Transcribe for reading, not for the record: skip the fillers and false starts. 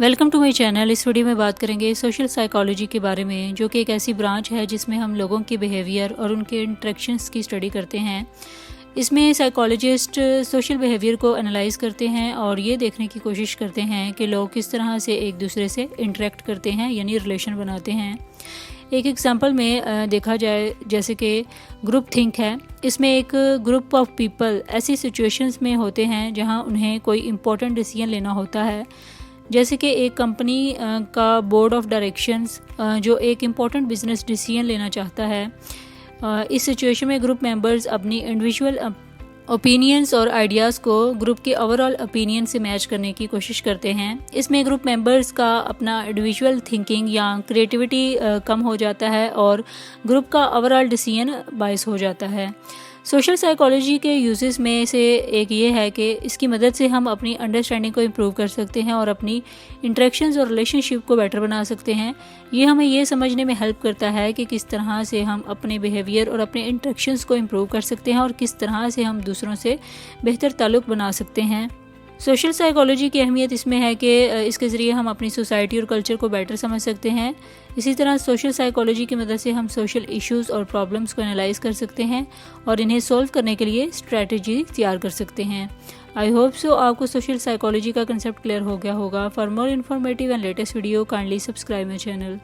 Welcome to my channel. इस video में बात करेंगे सोशल साइकोलॉजी के बारे में, जो कि एक ऐसी ब्रांच है जिसमें हम लोगों के बिहेवियर और उनके इंटरेक्शंस की स्टडी करते हैं। इसमें साइकोलॉजिस्ट सोशल बिहेवियर को एनालाइज करते हैं और ये देखने की कोशिश करते हैं कि लोग किस तरह से एक दूसरे से इंटरेक्ट करते हैं, यानी रिलेशन बनाते हैं। एक एग्जांपल में देखा जाए, जैसे कि ग्रुप थिंक है। इसमें एक ग्रुप ऑफ पीपल ऐसी सिचुएशंस में होते हैं जहां उन्हें कोई इम्पोर्टेंट डिसीजन लेना होता है, जैसे कि एक कंपनी का बोर्ड ऑफ डायरेक्शंस जो एक इम्पॉर्टेंट बिजनेस डिसीजन लेना चाहता है। इस सिचुएशन में ग्रुप मेंबर्स अपनी इंडिविजुअल ओपिनियंस और आइडियाज़ को ग्रुप के ओवरऑल ओपिनियन से मैच करने की कोशिश करते हैं। इसमें ग्रुप मेंबर्स का अपना इंडिविजुअल थिंकिंग या क्रिएटिविटी कम हो जाता है और ग्रुप का ओवरऑल डिसीजन बायस हो जाता है। सोशल साइकोलॉजी के यूजेस में से एक ये है कि इसकी मदद से हम अपनी अंडरस्टैंडिंग को इम्प्रूव कर सकते हैं और अपनी इंटरेक्शंस और रिलेशनशिप को बेटर बना सकते हैं। ये हमें ये समझने में हेल्प करता है कि किस तरह से हम अपने बिहेवियर और अपने इंटरेक्शंस को इम्प्रूव कर सकते हैं और किस तरह से हम दूसरों से बेहतर ताल्लुक़ बना सकते हैं। सोशल साइकोलॉजी की अहमियत इसमें है कि इसके ज़रिए हम अपनी सोसाइटी और कल्चर को बेटर समझ सकते हैं। इसी तरह सोशल साइकोलॉजी की मदद से हम सोशल इश्यूज़ और प्रॉब्लम्स को एनालाइज कर सकते हैं और इन्हें सॉल्व करने के लिए स्ट्रैटेजी तैयार कर सकते हैं। आई होप सो आपको सोशल साइकोलॉजी का कंसेप्ट क्लियर हो गया होगा। For more informative and latest video kindly subscribe my channel.